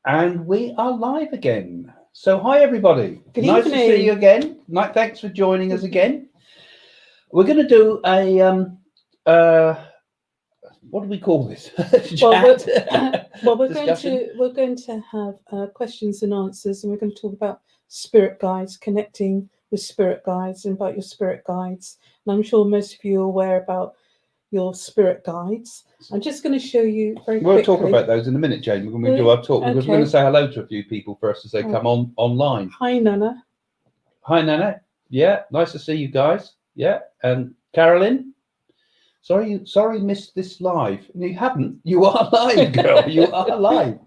And we are live again. So hi everybody. Good nice evening. to see you again. Thanks for joining us again. We're going to do a what do we call this? We're going to have questions and answers, and we're going to talk about spirit guides, connecting with spirit guides, and about your spirit guides. And I'm sure most of you are aware about your spirit guides. I'm just going to show you very quickly. We'll talk about those in a minute, Jane. When we do our talk, because we're going to say hello to a few people first as they come online. Hi, Nana. Hi, Nana. Yeah, nice to see you guys. Yeah, and Carolyn. Sorry, you missed this live. You haven't. You are live, girl. You are live.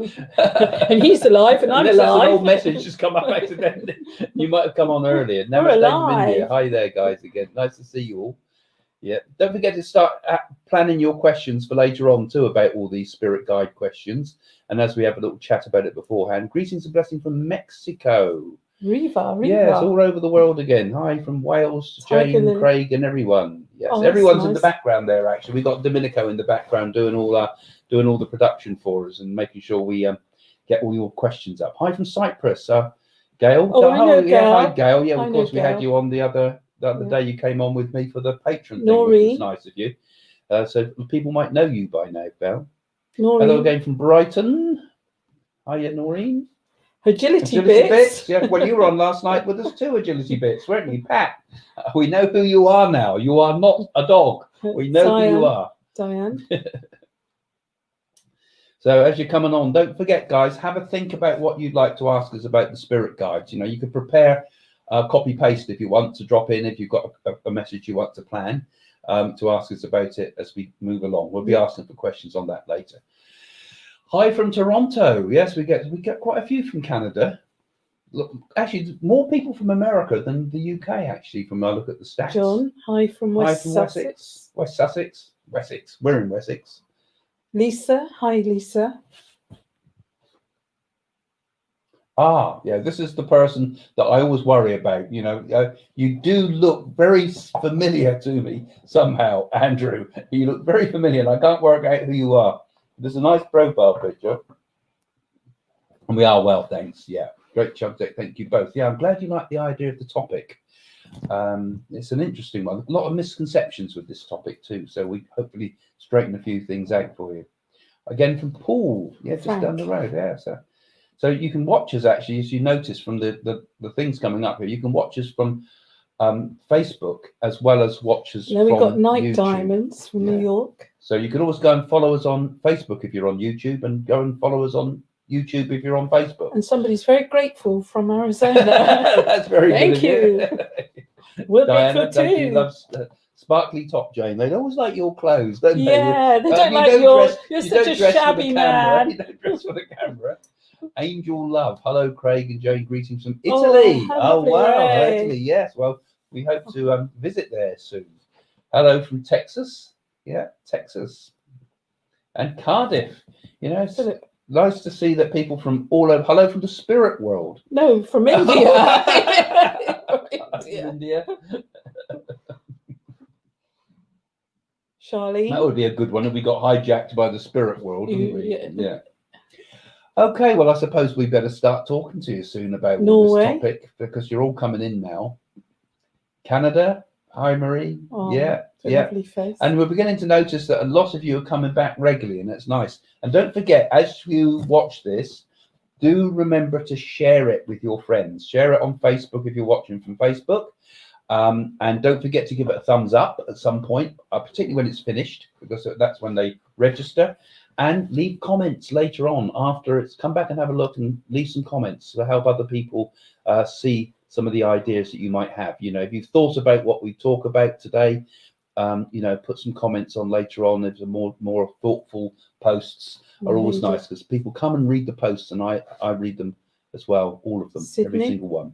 And he's alive, and I'm alive. That's an old message just come up accidentally. You might have come on earlier. We're alive. India. Hi there, guys. Again, nice to see you all. Yeah, don't forget to start planning your questions for later on too about all these spirit guide questions. And as we have a little chat about it beforehand, greetings and blessings from Mexico. Riva. Yes, all over the world again. Hi from Wales, Jane, Craig, and everyone. Yes, everyone's in the background there. Actually, we got Domenico in the background doing all the production for us and making sure we get all your questions up. Hi from Cyprus, Gail. Oh, I know Gail. Hi, Gail. Yeah, of course we had you on the other day. You came on with me for the patron thing, which was nice of you. So people might know you by now, Gail. Noreen. Hello again from Brighton. Hiya, Noreen. Agility bits. Yeah, well, you were on last night with us too, Agility Bits, weren't you, Pat? We know who you are now. You are not a dog. We know who you are. Diane. So as you're coming on, don't forget, guys, have a think about what you'd like to ask us about the spirit guides. You know, you could prepare copy paste if you want to drop in, if you've got a message you want to plan to ask us about it as we move along. We'll be asking for questions on that later. Hi from Toronto. Yes, we get quite a few from Canada. Look, actually, more people from America than the UK. Actually, from I look at the stats. John, hi from West Sussex. West Sussex. Wessex. We're in Wessex. Lisa, hi Lisa. Yeah, this is the person that I always worry about. You know, you do look very familiar to me somehow, Andrew. You look very familiar, and I can't work out who you are. There's a nice profile picture. And we are well, thanks. Yeah, great subject. Thank you both. Yeah, I'm glad you like the idea of the topic. It's an interesting one. A lot of misconceptions with this topic too. So we hopefully straighten a few things out for you. Again, from Paul. Yeah, just down the road. Yeah, so you can watch us actually, as you notice from the things coming up here. You can watch us from Facebook as well as watch us from we've got Night YouTube. Diamonds from New York. So you can always go and follow us on Facebook if you're on YouTube, and go and follow us on YouTube if you're on Facebook. And somebody's very grateful from Arizona. That's very Thank good. Thank you. We're Diana, thank you. Loves sparkly top, Jane. They always like your clothes, don't they? Yeah, they don't like yours. You're such a shabby man. You don't dress for the camera. Angel love. Hello, Craig and Jane. Greetings from Italy. Oh wow, Italy. Yes. Well, we hope to visit there soon. Hello from Texas. Yeah, Texas. And Cardiff. You know, it's nice to see that people from all over. Hello from the spirit world. No, from India. India. Charlene. That would be a good one if we got hijacked by the spirit world, wouldn't we? Yeah. Okay, well, I suppose we better start talking to you soon about this topic, because you're all coming in now. Canada. Hi, Marie. Lovely face. And we're beginning to notice that a lot of you are coming back regularly, and that's nice. And don't forget, as you watch this, do remember to share it with your friends. Share it on Facebook if you're watching from Facebook. And don't forget to give it a thumbs up at some point, particularly when it's finished, because that's when they register. And leave comments later on after it's come back, and have a look and leave some comments to help other people see some of the ideas that you might have. You know, if you've thought about what we talk about today, you know, put some comments on later on. There's a more thoughtful posts are always nice, because people come and read the posts, and I read them as well, all of them, every single one.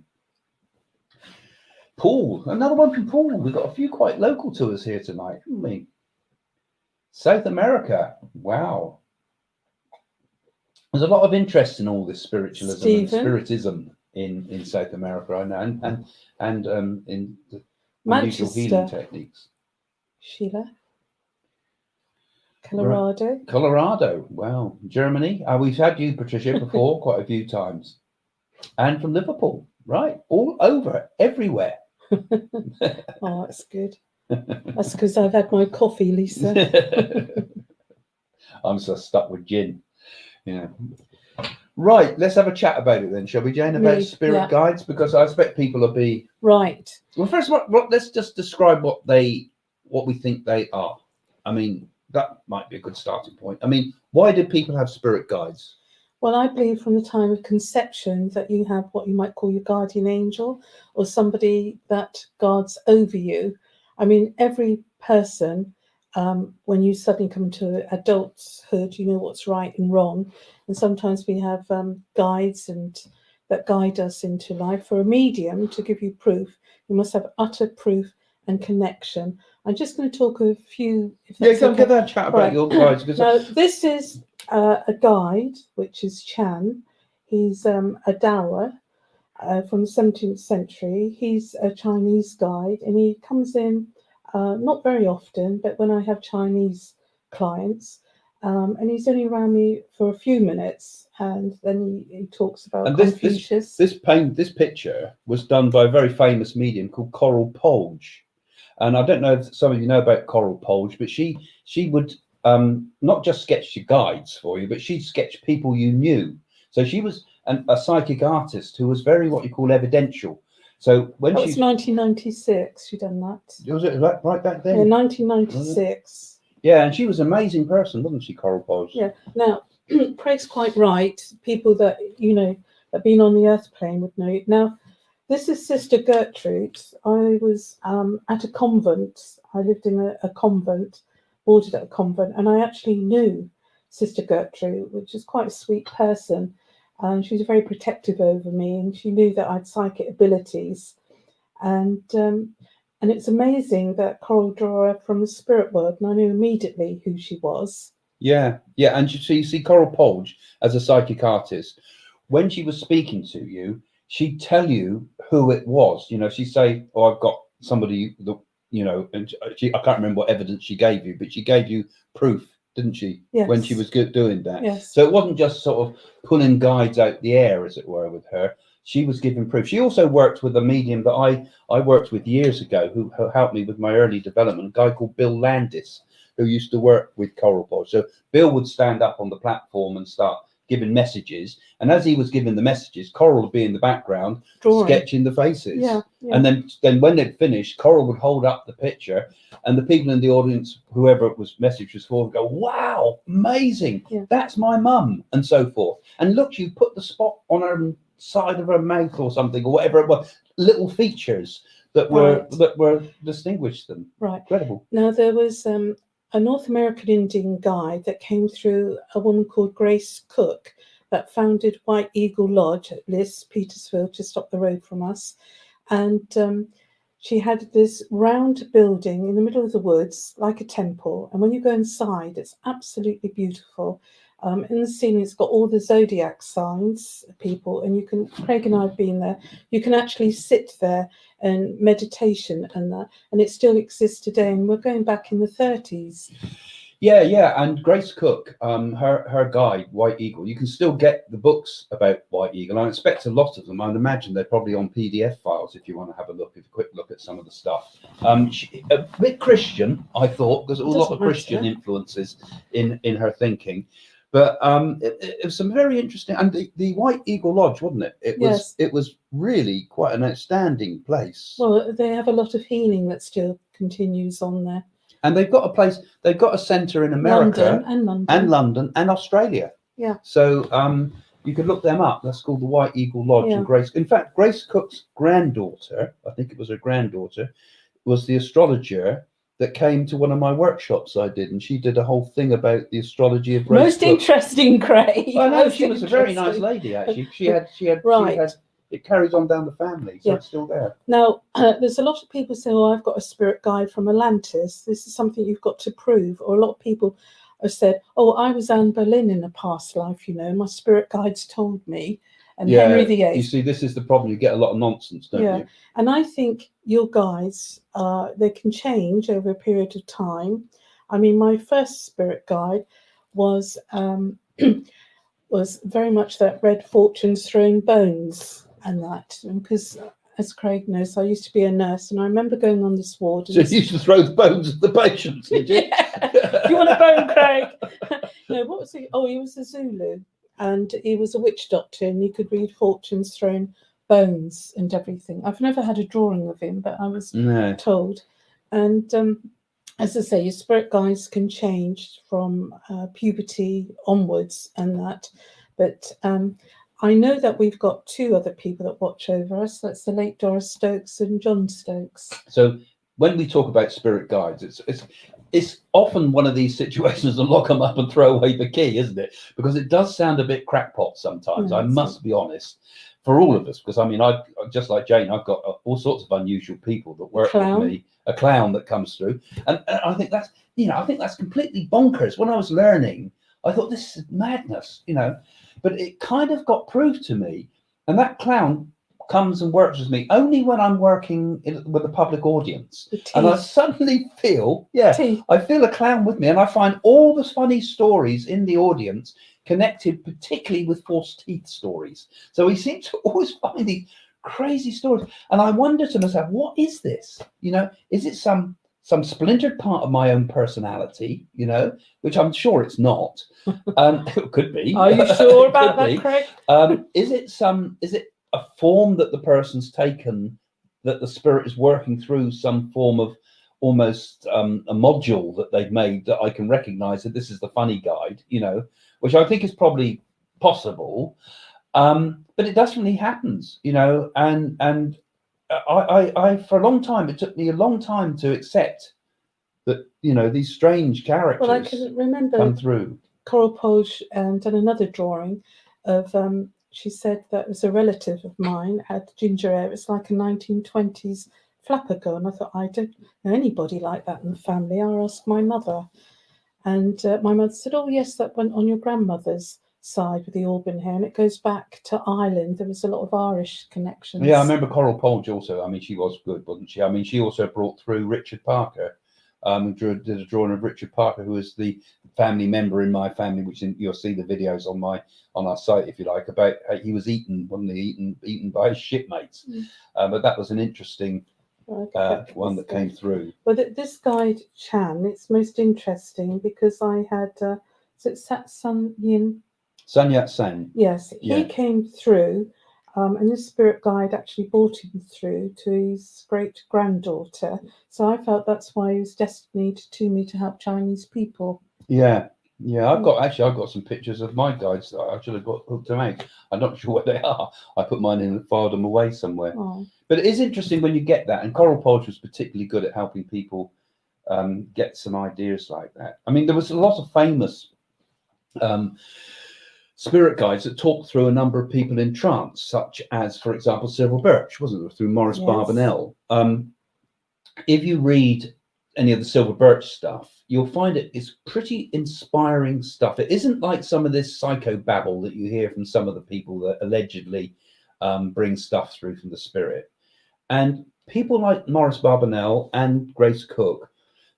Paul, another one from Paul. We've got a few quite local to us here tonight, haven't we? South America. Wow. There's a lot of interest in all this spiritualism and spiritism in South America, I know, and in the unusual healing techniques. Sheila. Colorado. Right. Colorado. Wow. Germany. We've had you, Patricia, before quite a few times. And from Liverpool. Right. All over, everywhere. Oh, that's good. That's because I've had my coffee, Lisa. I'm so stuck with gin. Yeah. Right, let's have a chat about it then, shall we, Jane? About spirit guides, because I expect people will be right. Well, first of all, let's just describe what we think they are. I mean, that might be a good starting point. I mean, why do people have spirit guides? Well, I believe from the time of conception that you have what you might call your guardian angel, or somebody that guards over you. I mean, every person, when you suddenly come to adulthood, you know what's right and wrong. And sometimes we have guides and that guide us into life. For a medium to give you proof, you must have utter proof and connection. I'm just going to talk a few. Go and give that chat about your guides. Now, this is a guide, which is Chan. He's a Dawa from the 17th century. He's a Chinese guide, and he comes in not very often, but when I have Chinese clients, and he's only around me for a few minutes, and then he talks about Confucius. This picture was done by a very famous medium called Coral Polge. And I don't know if some of you know about Coral Polge, but she would not just sketch your guides for you, but she'd sketch people you knew. So she was a psychic artist who was very what you call evidential. So when that was 1996, she done that. Was it right back then? Yeah, 1996. Yeah, and she was an amazing person, wasn't she, Coral Polge? Yeah. Now, Craig's quite right. People that you know that have been on the earth plane would know it. Now, this is Sister Gertrude. I was at a convent. I lived in a convent, boarded at a convent, and I actually knew Sister Gertrude, which is quite a sweet person. And she was very protective over me, and she knew that I had psychic abilities. And it's amazing that Coral drew her from the spirit world, and I knew immediately who she was. Yeah, and you see Coral Polge as a psychic artist, when she was speaking to you, she'd tell you who it was. You know, she'd say, "Oh, I've got somebody that and I can't remember what evidence she gave you, but she gave you proof, didn't she? Yes. When she was doing that. Yes. So it wasn't just sort of pulling guides out the air, as it were, with her. She was giving proof. She also worked with a medium that I worked with years ago, who helped me with my early development, a guy called Bill Landis, who used to work with Coral Polge. So Bill would stand up on the platform and start giving messages, and as he was giving the messages, Coral would be in the background sketching the faces. Yeah. And then when they'd finished, Coral would hold up the picture, and the people in the audience, whoever it was message was for, would go, "Wow, amazing! Yeah. That's my mum," and so forth. And look, you put the spot on her side of her mouth or something, or whatever it was, little features that were distinguished them. Right. Incredible. Now there was a North American Indian guide that came through a woman called Grace Cook that founded White Eagle Lodge at Liss, Petersfield, just up the road from us. And she had this round building in the middle of the woods, like a temple. And when you go inside, it's absolutely beautiful. In the ceiling, it's got all the zodiac signs, people, and Craig and I have been there. You can actually sit there and meditation and that, and it still exists today. And we're going back in the 30s. Yeah. And Grace Cook, her guide, White Eagle, you can still get the books about White Eagle. I expect a lot of them. I'd imagine they're probably on PDF files if you want to have a quick look at some of the stuff. She, a bit Christian, I thought, because a lot of Christian influences in her thinking. But it was some very interesting, and the White Eagle Lodge, wasn't it? It was really quite an outstanding place. Well, they have a lot of healing that still continues on there. And they've got a centre in America, London and Australia. Yeah. So you could look them up. That's called the White Eagle Lodge. Yeah. And Grace. In fact, Grace Cook's granddaughter, I think it was her granddaughter, was the astrologer that came to one of my workshops I did, and she did a whole thing about the astrology of Grace Most Cook. Interesting, Craig. I know, she was a very nice lady, actually. She had it carries on down the family, so it's still there. Now, there's a lot of people say, "Oh, I've got a spirit guide from Atlantis. This is something you've got to prove." Or a lot of people have said, "Oh, I was Anne Boleyn in a past life, my spirit guides told me." And Henry VIII. You see, this is the problem. You get a lot of nonsense, don't you? And I think your guides, they can change over a period of time. I mean, my first spirit guide was was very much that red fortunes throwing bones and that, because as Craig knows, I used to be a nurse, and I remember going on this ward. So you used to throw the bones at the patients, did you? Yeah. Do you want a bone, Craig? No, what was he? Oh, he was a Zulu, and he was a witch doctor, and he could read fortunes throwing bones and everything. I've never had a drawing of him, but I was told. And as I say, your spirit guides can change from puberty onwards and that. But I know that we've got two other people that watch over us. That's the late Doris Stokes and John Stokes. So when we talk about spirit guides, it's often one of these situations to lock them up and throw away the key, isn't it? Because it does sound a bit crackpot sometimes. I must be honest. For all of us, because I mean, I just like Jane, I've got all sorts of unusual people that work with me. A clown that comes through, and I think that's, I think that's completely bonkers. When I was learning, I thought this is madness, but it kind of got proved to me. And that clown comes and works with me only when I'm working with a public audience, and I suddenly feel, I feel a clown with me, and I find all the funny stories in the audience connected particularly with false teeth stories. So he seems to always find these crazy stories, and I wonder to myself, what is this? Is it some splintered part of my own personality, which I'm sure it's not. It could be. Are you sure about that, Craig? Is it a form that the person's taken, that the spirit is working through some form of almost a module that they've made, that I can recognize that this is the funny guide, which I think is probably possible. But it definitely happens, and I for a long time, it took me a long time to accept that, these strange characters I can remember come through. Coral Polge done another drawing of, she said that it was a relative of mine, had ginger hair. It's like a 1920s flapper girl. And I thought, I don't know anybody like that in the family. I'll ask my mother. And my mother said, oh, yes, that went on your grandmother's side with the auburn hair, and it goes back to Ireland. There was a lot of Irish connections. Yeah, I remember Coral Polge also. I mean, she was good, wasn't she? I mean, she also brought through Richard Parker. Did a drawing of Richard Parker, who is the family member in my family, which you'll see the videos on our site, if you like, about he was eaten, wasn't he? Eaten by his shipmates. But that was an interesting one that came through. Well, this guide, Chan, it's most interesting because I had Sun Sun. Yes, he came through, and this spirit guide actually brought him through to his great granddaughter. So I felt that's why he was destined to me to help Chinese people. Yeah. I've got some pictures of my guides that I should have got hooked to make. I'm not sure where they are. I put mine in and filed them away somewhere. Oh. But it is interesting when you get that. And Coral Polge was particularly good at helping people get some ideas like that. I mean, there was a lot of famous spirit guides that talked through a number of people in trance, such as, for example, Cyril Birch, wasn't there, through Maurice Barbanel. If you read any of the Silver Birch stuff, you'll find it's pretty inspiring stuff. It isn't like some of this psycho babble that you hear from some of the people that allegedly bring stuff through from the spirit. And people like Maurice Barbanel and Grace Cook,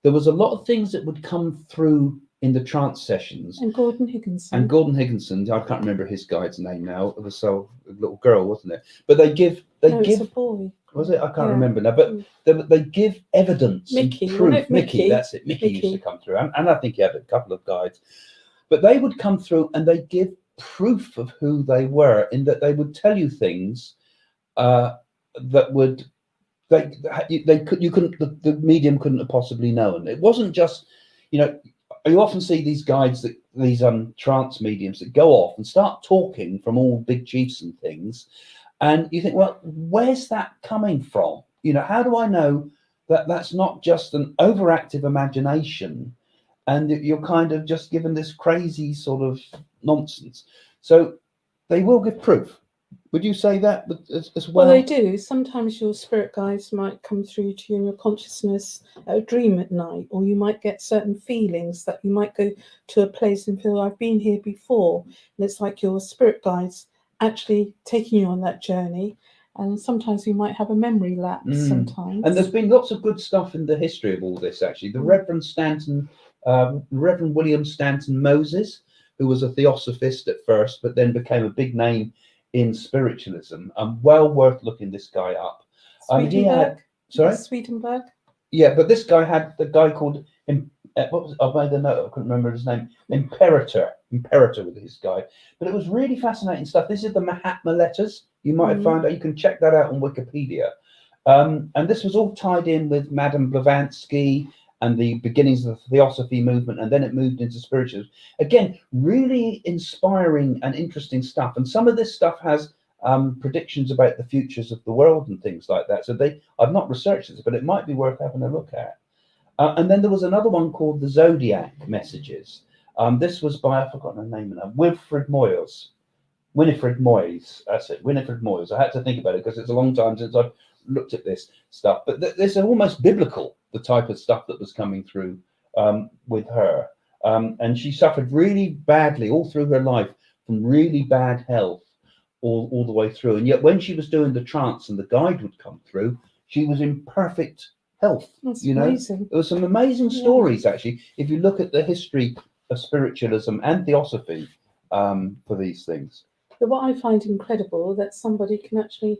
there was a lot of things that would come through in the trance sessions. And Gordon Higginson. I can't remember his guide's name now. It was a little girl, wasn't it? But they give it's a boy. Was it? I can't remember now. But they give evidence and proof. Mickey, that's it. Mickey used to come through, and I think he had a couple of guides. But they would come through and they give proof of who they were, in that they would tell you things that would the medium couldn't have possibly known. It wasn't just, you often see these guides, these trance mediums that go off and start talking from all big chiefs and things, and you think, well, where's that coming from? How do I know that that's not just an overactive imagination, and that you're kind of just given this crazy sort of nonsense? So they will give proof. Would you say that as well? Well, they do. Sometimes your spirit guides might come through to you in your consciousness at a dream at night, or you might get certain feelings that you might go to a place and feel, I've been here before. And it's like your spirit guides actually taking you on that journey. And sometimes you might have a memory lapse sometimes. And there's been lots of good stuff in the history of all this, actually. The Reverend Stanton Reverend William Stanton Moses, who was a theosophist at first, but then became a big name in spiritualism. Well worth looking this guy up. Swedenborg. Sorry? Swedenborg. Yeah, but this guy had the guy called what was I made a note, I couldn't remember his name. Imperator with this guy. But it was really fascinating stuff. This is the Mahatma letters. You might have found out. You can check that out on Wikipedia. And this was all tied in with Madame Blavatsky and the beginnings of the Theosophy movement, and then it moved into spiritualism. Again, really inspiring and interesting stuff. And some of this stuff has predictions about the futures of the world and things like that. So I've not researched this, but it might be worth having a look at. And then there was another one called the Zodiac Messages. This was by, I've forgotten her name now, Winifred Moyes. That's it, Winifred Moyes. I had to think about it because it's a long time since I've looked at this stuff. But this is almost biblical, the type of stuff that was coming through with her. And she suffered really badly all through her life from really bad health all the way through. And yet when she was doing the trance and the guide would come through, she was in perfect health. That's amazing. There were some amazing stories, actually, if you look at the history of spiritualism and theosophy for these things. But what I find incredible that somebody can actually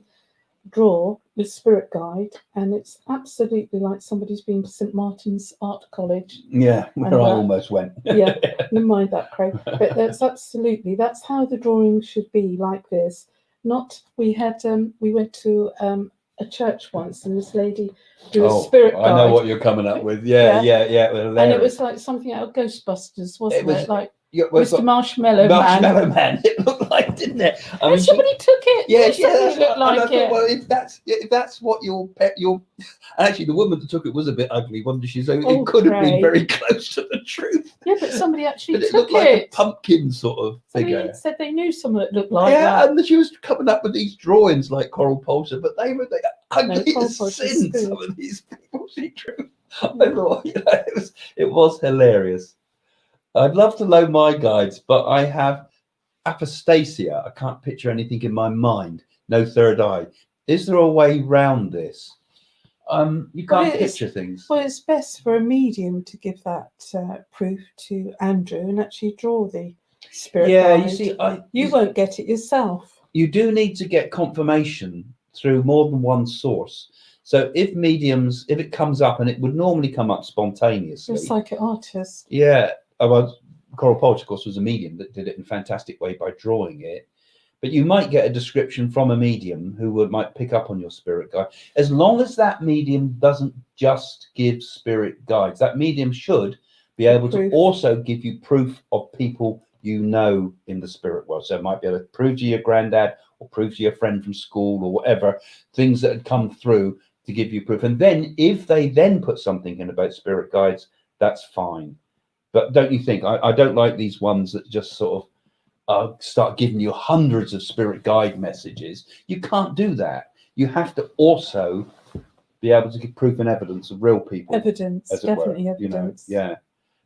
draw with spirit guide, and it's absolutely like somebody's been to St Martin's Art College. Yeah, where I almost went. Yeah, never mind that, Craig. But that's how the drawing should be, like this. Not we went to a church once, and this lady drew a spirit guide. I know what you're coming up with. Yeah. And it was like something out of Ghostbusters, wasn't it? Like Mr. Marshmallow Man. It looked like, didn't it? I mean, somebody took it. Yeah, looked like it. Well, if that's what your actually the woman that took it was a bit ugly, wasn't she? So it could have been very close to the truth. Yeah, but somebody actually but it took looked like a pumpkin sort of figure. Somebody said they knew someone that looked like that. Yeah, and she was coming up with these drawings like Coral Poulter, but they were ugly as sin. Some of these people she drew. I thought, it was hilarious. I'd love to load my guides, but I have apostasia. I can't picture anything in my mind. No third eye. Is there a way round this? You can't picture things. Well, it's best for a medium to give that proof to Andrew and actually draw the spirit guide. You see, you won't get it yourself. You do need to get confirmation through more than one source. So if it comes up, and it would normally come up spontaneously. You're a psychic artist. Yeah. Well, Coral Poulter, of course, was a medium that did it in a fantastic way by drawing it. But you might get a description from a medium who might pick up on your spirit guide. As long as that medium doesn't just give spirit guides, that medium should be able to also give you proof of people you know in the spirit world. So it might be able to prove to your granddad or prove to your friend from school or whatever, things that had come through to give you proof. And then if they then put something in about spirit guides, that's fine. But don't you think, I don't like these ones that just sort of start giving you hundreds of spirit guide messages. You can't do that. You have to also be able to give proof and evidence of real people. Evidence, definitely evidence.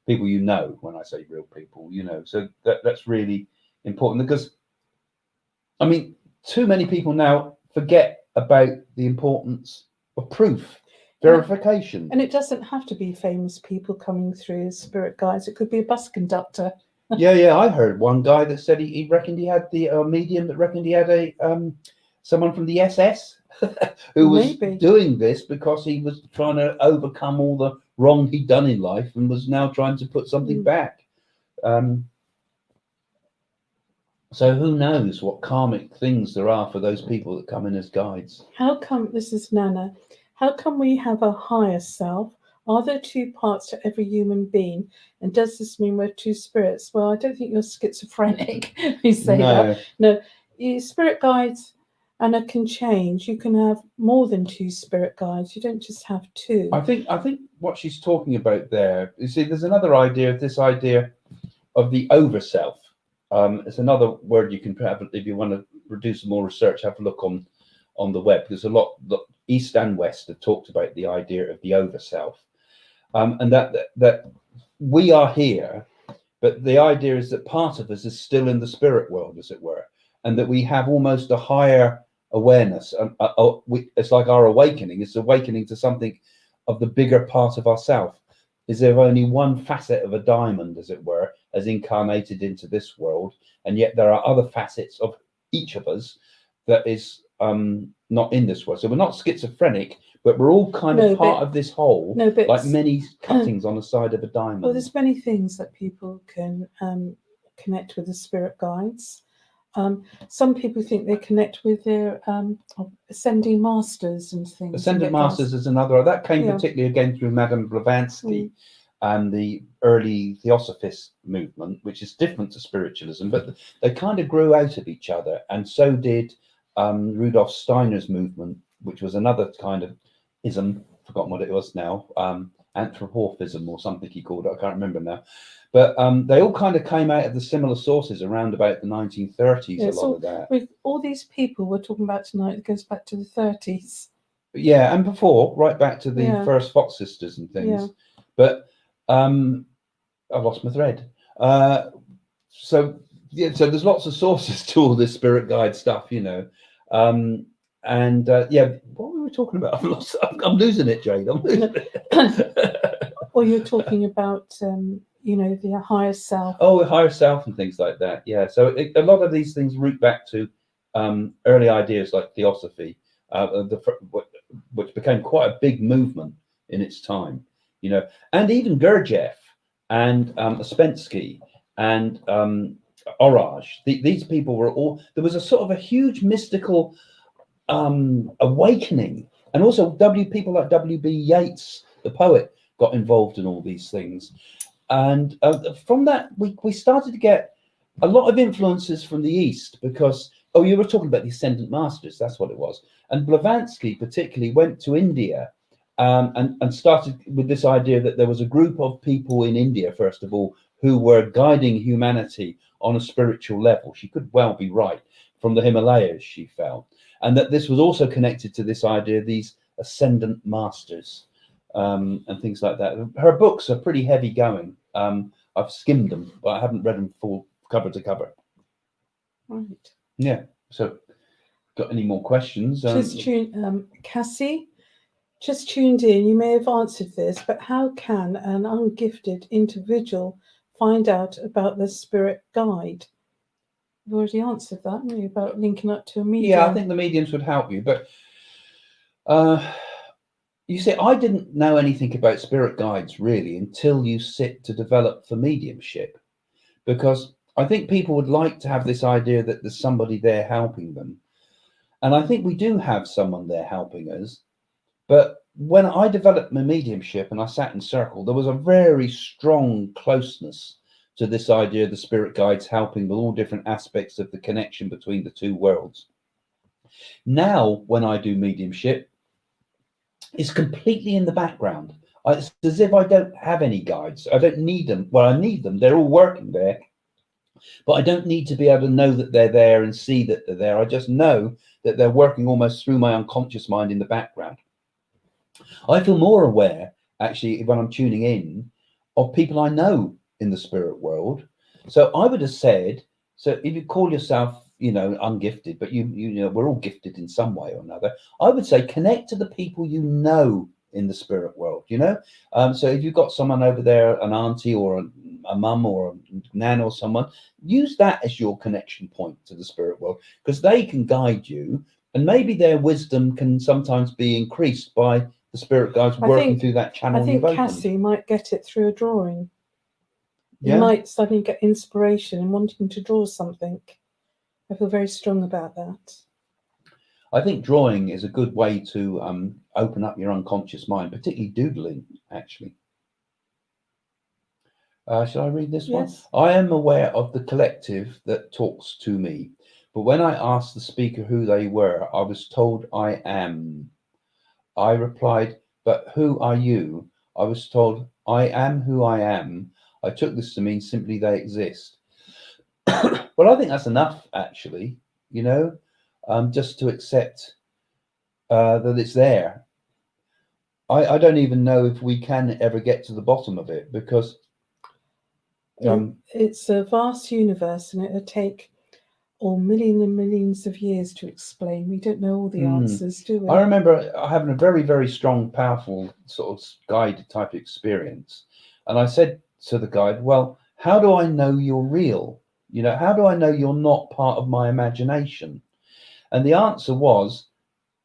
People you know, when I say real people, so that's really important, because, I mean, too many people now forget about the importance of proof. Verification. And it doesn't have to be famous people coming through as spirit guides. It could be a bus conductor. Yeah. I heard one guy that said he reckoned he had the medium that reckoned he had someone from the SS who was doing this because he was trying to overcome all the wrong he'd done in life and was now trying to put something back. So who knows what karmic things there are for those people that come in as guides. How come, this is Nana, how come we have a higher self? Are there two parts to every human being? And does this mean we're two spirits? Well, I don't think you're schizophrenic. You say that. No, spirit guides, and it can change. You can have more than two spirit guides. You don't just have two. I think what she's talking about there, you see, there's another idea, this idea of the overself. It's another word you can have, if you want to do some more research, have a look on the web. There's a lot, East and West have talked about the idea of the overself. And that we are here, but the idea is that part of us is still in the spirit world, as it were, and that we have almost a higher awareness. It's like our awakening. It's awakening to something of the bigger part of ourself. is there only one facet of a diamond, as it were, as incarnated into this world, and yet there are other facets of each of us that is not in this world. So we're not schizophrenic, but we're all kind of part of this whole, like many cuttings on the side of a diamond. Well, there's many things that people can connect with the spirit guides. Some people think they connect with their ascending masters and things. Ascendant masters is another. That came particularly again through Madame Blavatsky and the early Theosophist movement, which is different to spiritualism, but they kind of grew out of each other. And so did Rudolf Steiner's movement, which was another kind of ism, forgotten what it was now, anthropomorphism or something he called it, I can't remember now. But they all kind of came out of the similar sources around about the 1930s, a lot of that. With all these people we're talking about tonight, it goes back to the 30s. Yeah, and before, right back to the first Fox sisters and things. But I've lost my thread. So there's lots of sources to all this spirit guide stuff, you know. What were we talking about? I'm losing it, Jade. I'm losing it. Or you're talking about, you know, the higher self. Oh, the higher self and things like that. Yeah. So a lot of these things root back to early ideas like Theosophy, which became quite a big movement in its time, you know, and even Gurdjieff and Ouspensky and Orage. These people were all, there was a sort of a huge mystical awakening, and also people like W.B. Yeats, the poet, got involved in all these things, and from that we started to get a lot of influences from the East, because you were talking about the Ascendant Masters, that's what it was. And Blavatsky particularly went to India and started with this idea that there was a group of people in India, first of all, who were guiding humanity on a spiritual level. She could well be right, from the Himalayas, she felt. And that this was also connected to this idea of these Ascendant Masters and things like that. Her books are pretty heavy going. I've skimmed them, but I haven't read them full cover to cover. Right. Yeah. So, got any more questions? Cassie, just tuned in. You may have answered this, but how can an ungifted individual find out about the spirit guide? You've already answered that, haven't you, about linking up to a medium? Yeah, I think the mediums would help you, but you see, I didn't know anything about spirit guides really until you sit to develop for mediumship, because I think people would like to have this idea that there's somebody there helping them. And I think we do have someone there helping us. But when I developed my mediumship and I sat in circle, there was a very strong closeness to this idea of the spirit guides helping with all different aspects of the connection between the two worlds. Now, when I do mediumship, it's completely in the background. It's as if I don't have any guides. I don't need them. Well, I need them. They're all working there. But I don't need to be able to know that they're there and see that they're there. I just know that they're working almost through my unconscious mind in the background. I feel more aware, actually, when I'm tuning in, of people I know in the spirit world. So I would have said, so if you call yourself, you know, ungifted, but you know, we're all gifted in some way or another, I would say connect to the people you know in the spirit world, you know. So if you've got someone over there, an auntie or a mum or a nan or someone, use that as your connection point to the spirit world, because they can guide you, and maybe their wisdom can sometimes be increased by the spirit guides working through that channel. I think Cassie might get it through a drawing. You might suddenly get inspiration and wanting to draw something. I feel very strong about that. I think drawing is a good way to open up your unconscious mind, particularly doodling, actually. Shall I read this one? I am aware of the collective that talks to me, but when I asked the speaker who they were, I was told I am. I replied, but who are you? I was told, I am who I am. I took this to mean simply they exist. Well, I think that's enough, actually, you know, just to accept that it's there. I don't even know if we can ever get to the bottom of it, because it's a vast universe, and it'll take or millions and millions of years to explain. We don't know all the answers, do we? I remember having a very, very strong, powerful sort of guide type experience. And I said to the guide, well, how do I know you're real? You know, how do I know you're not part of my imagination? And the answer was,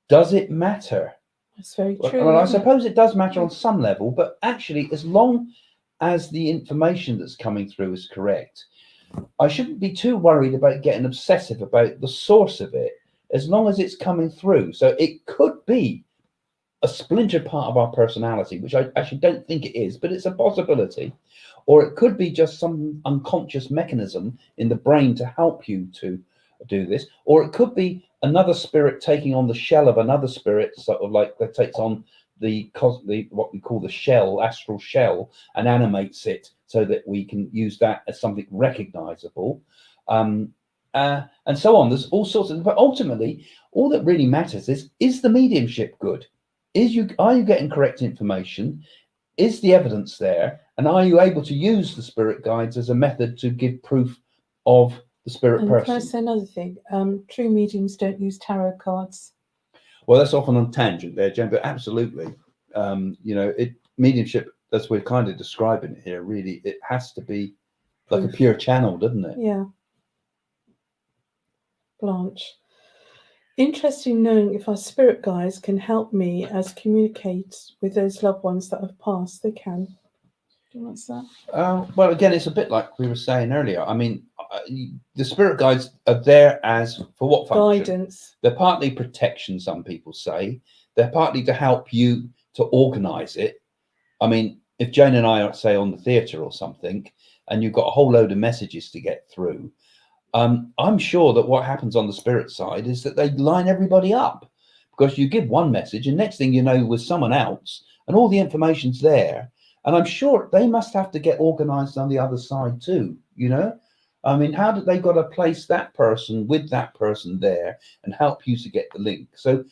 does it matter? That's very true. Well, I suppose it does matter on some level, but actually, as long as the information that's coming through is correct, I shouldn't be too worried about getting obsessive about the source of it, as long as it's coming through. So it could be a splintered part of our personality, which I actually don't think it is, but it's a possibility. Or it could be just some unconscious mechanism in the brain to help you to do this. Or it could be another spirit taking on the shell of another spirit, sort of like that takes on the what we call the shell, astral shell, and animates it so that we can use that as something recognizable, and so on. There's all sorts of, but ultimately, all that really matters is the mediumship good? Are you getting correct information? Is the evidence there? And are you able to use the spirit guides as a method to give proof of the spirit person? Can I say another thing? True mediums don't use tarot cards. Well, that's often on tangent there, Jen, but absolutely. Mediumship, as we're kind of describing it here, really, it has to be like a pure channel, doesn't it? Yeah. Blanche. Interesting knowing if our spirit guides can help me as communicate with those loved ones that have passed. They can. Do you answer that? Well, again, it's a bit like we were saying earlier. I mean, the spirit guides are there as for what function? Guidance. They're partly protection, some people say. They're partly to help you to organize it. I mean, if Jane and I are, say, on the theatre or something, and you've got a whole load of messages to get through, I'm sure that what happens on the spirit side is that they line everybody up, because you give one message and next thing you know with someone else and all the information's there. And I'm sure they must have to get organized on the other side too, you know? I mean, how did they got to place that person with that person there and help you to get the link? So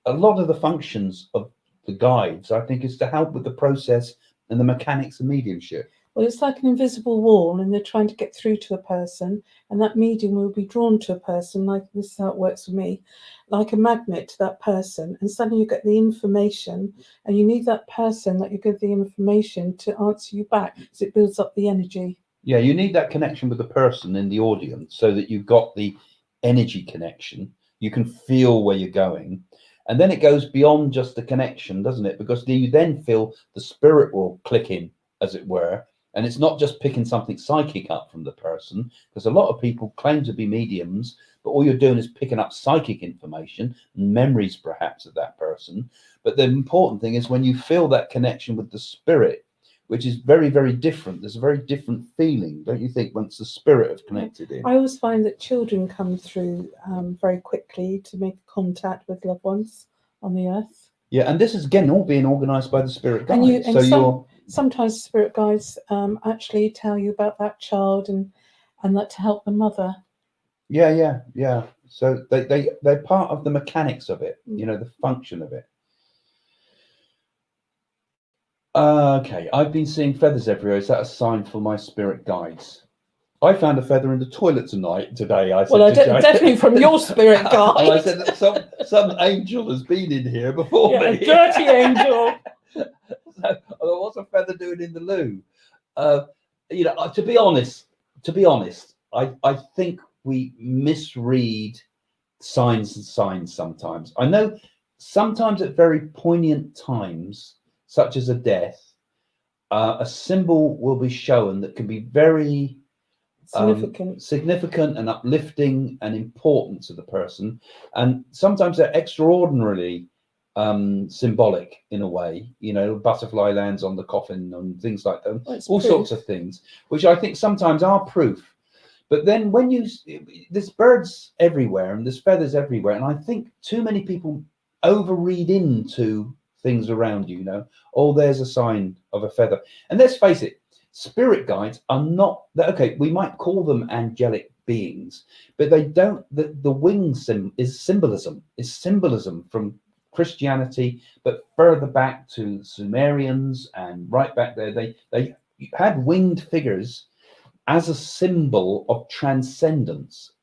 a lot of the functions of the guides, I think, is to help with the process and the mechanics of mediumship. Well, it's like an invisible wall, and they're trying to get through to a person, and that medium will be drawn to a person, like this is how it works for me, like a magnet to that person, and suddenly you get the information, and you need that person that you give the information to answer you back, so it builds up the energy. Yeah, you need that connection with the person in the audience so that you've got the energy connection. You can feel where you're going. And then it goes beyond just the connection, doesn't it? Because you then feel the spirit will click in, as it were. And it's not just picking something psychic up from the person, because a lot of people claim to be mediums, but all you're doing is picking up psychic information, memories perhaps of that person. But the important thing is when you feel that connection with the spirit, which is very, very different. There's a very different feeling, don't you think, once the spirit have connected in? I always find that children come through very quickly to make contact with loved ones on the earth. Yeah, and this is, again, all being organised by the spirit guides. Sometimes spirit guides actually tell you about that child and that to help the mother. Yeah. So they're part of the mechanics of it, you know, the function of it. Okay, I've been seeing feathers everywhere. Is that a sign for my spirit guides? I found a feather in the toilet today. I said, definitely from your spirit guide. And I said that some angel has been in here before me. A dirty angel. So, what's a feather doing in the loo? To be honest, I think we misread signs sometimes. I know sometimes at very poignant times, such as a death, a symbol will be shown that can be very significant and uplifting and important to the person. And sometimes they're extraordinarily symbolic in a way, you know, butterfly lands on the coffin and things like that, all sorts of things, which I think sometimes are proof. But then when there's birds everywhere and there's feathers everywhere, and I think too many people overread into things around you, you know, oh, there's a sign of a feather. And let's face it, spirit guides are not that, okay, we might call them angelic beings, but they don't, the wing is symbolism from Christianity, but further back to Sumerians and right back there, they had winged figures as a symbol of transcendence,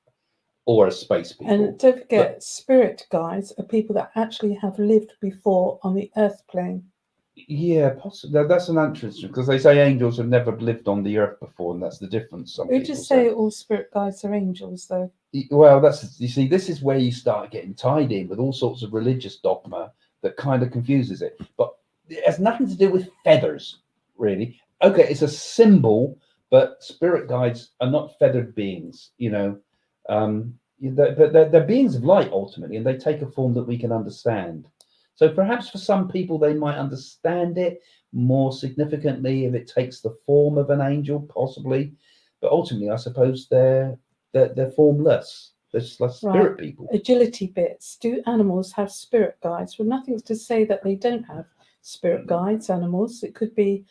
or as space people. And don't forget, spirit guides are people that actually have lived before on the earth plane. Yeah, possibly. That's an interesting, because they say angels have never lived on the earth before, and that's the difference. Some Who people just say all spirit guides are angels, though? Well, you see, this is where you start getting tied in with all sorts of religious dogma that kind of confuses it. But it has nothing to do with feathers, really. Okay, it's a symbol, but spirit guides are not feathered beings, but they're beings of light ultimately, and they take a form that we can understand. So perhaps for some people, they might understand it more significantly if it takes the form of an angel, possibly. But ultimately, I suppose they're formless. They're just like spirit people. Agility bits. Do animals have spirit guides? Well, nothing's to say that they don't have spirit guides. Animals. It could be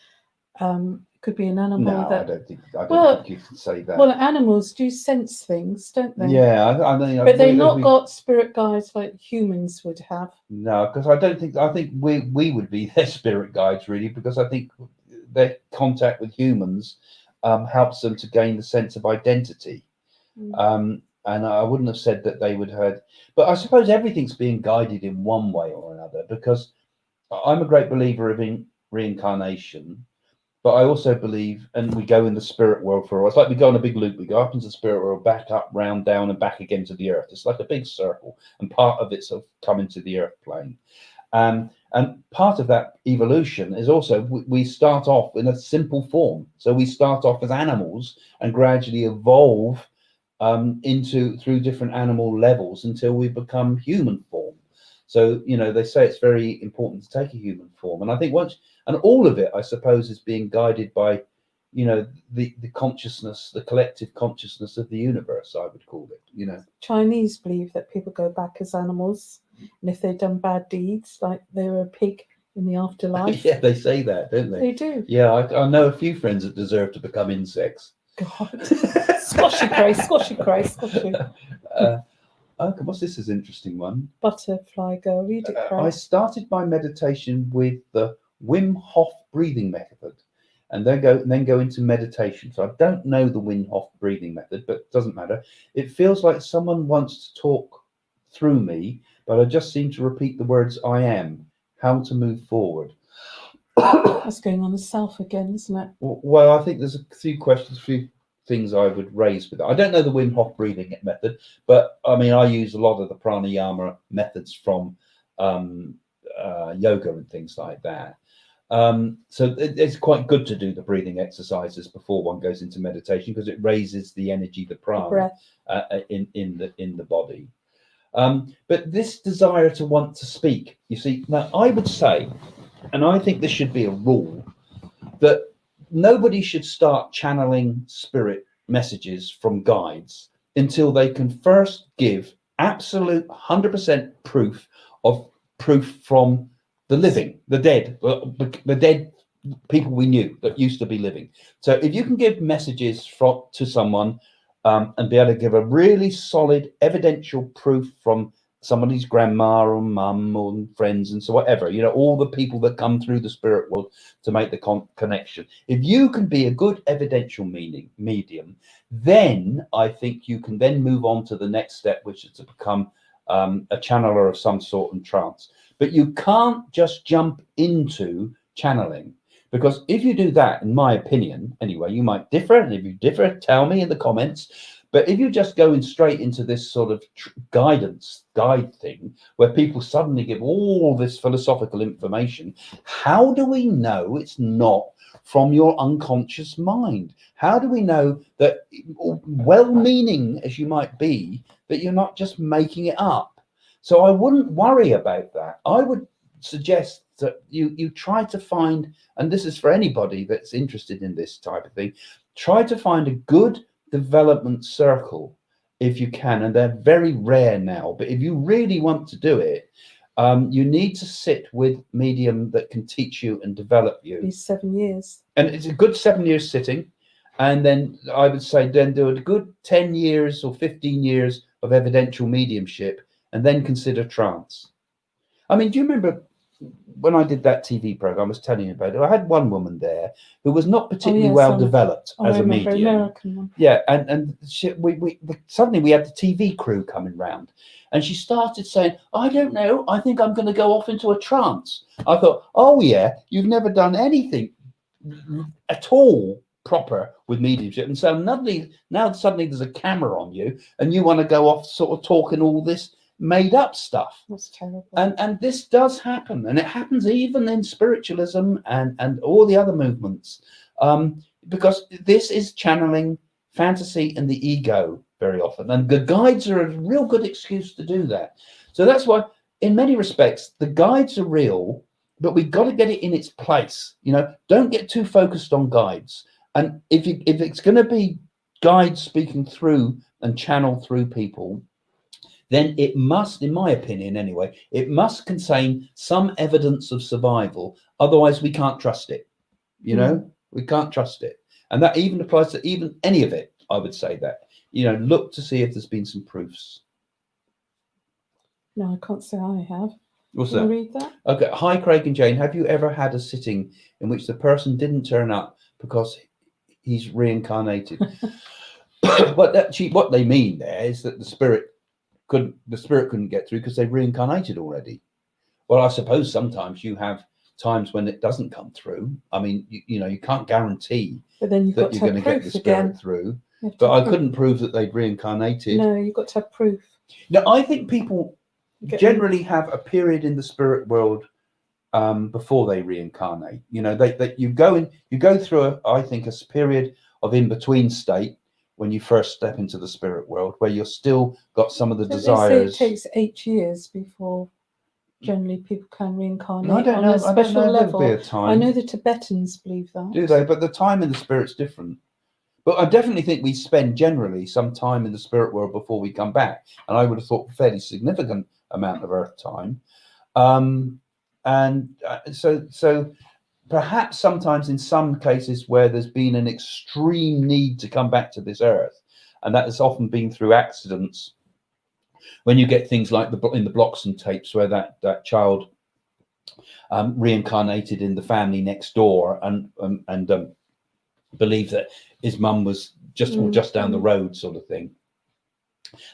an animal. No, that I don't think you can say that. Well, animals do sense things, don't they? Yeah, I mean, but they've not got spirit guides like humans would have. No, because I think we would be their spirit guides, really, because I think their contact with humans helps them to gain the sense of identity. And I wouldn't have said that they would hurt, but I suppose everything's being guided in one way or another, because I'm a great believer in reincarnation, but I also believe, and we go in the spirit world for a while. It's like we go on a big loop. We go up into the spirit world, back up, round, down, and back again to the earth. It's like a big circle, and part of it's coming to the earth plane. And part of that evolution is also we start off in a simple form. So we start off as animals and gradually evolve through different animal levels until we become human form. So, they say it's very important to take a human form. And I think all of it, I suppose, is being guided by, the consciousness, the collective consciousness of the universe, I would call it, Chinese believe that people go back as animals, and if they've done bad deeds, like they were a pig in the afterlife. Yeah, they say that, don't they? They do. Yeah, I know a few friends that deserve to become insects. God. Squashy cray, squashy cray, squashy. Okay, what's this? Is an interesting one. Butterfly girl, read it. I started my meditation with the Wim Hof breathing method, and then go into meditation. So I don't know the Wim Hof breathing method, but it doesn't matter. It feels like someone wants to talk through me, but I just seem to repeat the words "I am." How to move forward. That's going on the self again, isn't it? Well, I think there's a few things I would raise with it. I don't know the Wim Hof breathing method, but I mean, I use a lot of the pranayama methods from yoga and things like that. So it's quite good to do the breathing exercises before one goes into meditation, because it raises the energy, the prana, in the body. But this desire to want to speak, you see, now I would say, and I think this should be a rule, that nobody should start channeling spirit messages from guides until they can first give absolute 100% proof from the living, the dead people we knew that used to be living. So if you can give messages to someone and be able to give a really solid evidential proof from somebody's grandma or mum or friends and so whatever, all the people that come through the spirit world to make the connection. If you can be a good evidential medium, then I think you can then move on to the next step, which is to become a channeler of some sort in trance. But you can't just jump into channeling, because if you do that, in my opinion, anyway, you might differ. And if you differ, tell me in the comments. But if you just go in straight into this sort of guide thing, where people suddenly give all this philosophical information, how do we know it's not from your unconscious mind? How do we know that, well-meaning as you might be, that you're not just making it up? So I wouldn't worry about that. I would suggest that you try to find, and this is for anybody that's interested in this type of thing, try to find a good development circle if you can, and they're very rare now, but if you really want to do it, you need to sit with medium that can teach you and develop you. Be 7 years, and it's a good 7 years sitting, and then I would say then do a good 10 years or 15 years of evidential mediumship, and then consider trance. I mean, do you remember when I did that TV program, I was telling you about it. I had one woman there who was not particularly yes, well developed as I a remember, medium. American one. Yeah, and we suddenly we had the TV crew coming round, and she started saying, "I don't know. I think I'm going to go off into a trance." I thought, "Oh yeah, you've never done anything at all proper with mediumship, and so now suddenly there's a camera on you, and you want to go off sort of talking all this made up stuff." That's terrible. And this does happen, and it happens even in spiritualism and all the other movements, because this is channeling fantasy and the ego very often, and the guides are a real good excuse to do that. So that's why, in many respects, the guides are real, but we've got to get it in its place. Don't get too focused on guides. And if it's going to be guides speaking through and channel through people, then it must, in my opinion anyway, it must contain some evidence of survival. Otherwise, we can't trust it. We can't trust it. And that even applies to even any of it, I would say that. Look to see if there's been some proofs. No, I can't say I have. What's Can that? you read that? Okay. Hi, Craig and Jane. Have you ever had a sitting in which the person didn't turn up because he's reincarnated? What they mean there is that the spirit couldn't get through because they've reincarnated already. Well, I suppose sometimes you have times when it doesn't come through. I mean, you can't guarantee but then that you're going to get the spirit through. But I couldn't prove that they'd reincarnated. No, you've got to have proof. Now, I think people generally have a period in the spirit world before they reincarnate. You go through I think a period of in-between state when you first step into the spirit world, where you're still got some of the desires. They say it takes 8 years before generally people can reincarnate I don't on know. a special level. Be a time. I know the Tibetans believe that. Do they? But the time in the spirit's different. But I definitely think we spend generally some time in the spirit world before we come back, and I would have thought a fairly significant amount of Earth time. So perhaps sometimes in some cases where there's been an extreme need to come back to this Earth, and that has often been through accidents. When you get things like in the Bloxham tapes where that child reincarnated in the family next door and believed that his mum was just down the road, sort of thing,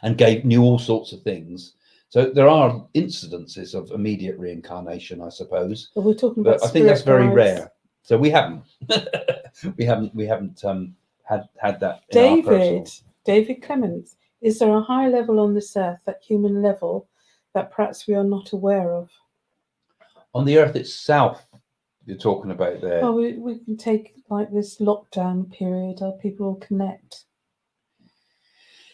and knew all sorts of things. So there are incidences of immediate reincarnation, I suppose. But we're talking about. But I think that's very rare. So we haven't had that. David Clements, is there a high level on this earth, that human level, that perhaps we are not aware of? On the Earth itself, you're talking about there. Well, we can take like this lockdown period, where people will connect.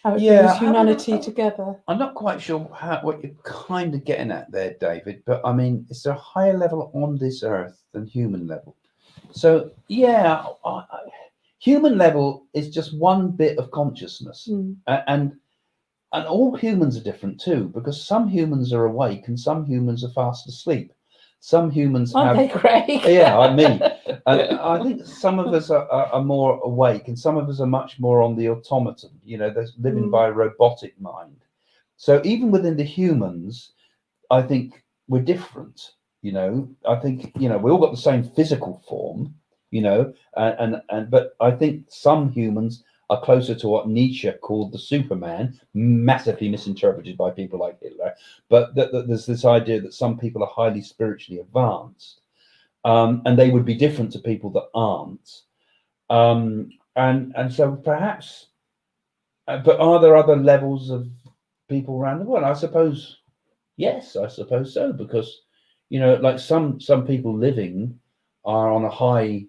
How it brings humanity together. I'm not quite sure what you're kind of getting at there, David. But I mean, is there a higher level on this Earth than human level? So yeah, human level is just one bit of consciousness, and all humans are different too, because some humans are awake and some humans are fast asleep. Some humans Aren't they, Craig? Yeah, me. I think some of us are more awake, and some of us are much more on the automaton. They're living by a robotic mind. So even within the humans, I think we're different. I think we all got the same physical form. But I think some humans are closer to what Nietzsche called the Superman, massively misinterpreted by people like Hitler. But there's this idea that some people are highly spiritually advanced, and they would be different to people that aren't. And so perhaps, but are there other levels of people around the world? I suppose, yes, I suppose so, because like some people living are on a high,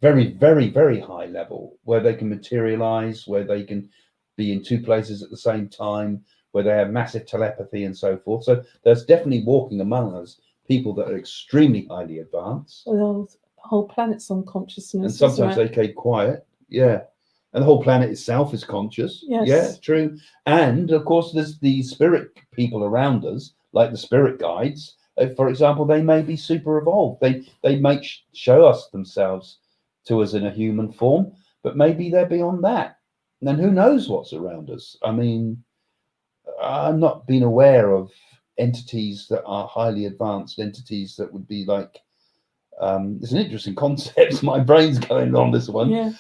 very, very, very high level, where they can materialize, where they can be in two places at the same time, where they have massive telepathy and so forth. So there's definitely walking among us people that are extremely highly advanced. Well, the whole planet's on consciousness. And sometimes they keep quiet. Yeah. And the whole planet itself is conscious. Yes. Yeah, true. And of course, there's the spirit people around us, like the spirit guides. For example, they may be super evolved. They may show us themselves to us in a human form, but maybe they're beyond that. And who knows what's around us? I mean, I've not been aware of entities that are highly advanced, entities that would be like, it's an interesting concept. My brain's going on this one. Yeah.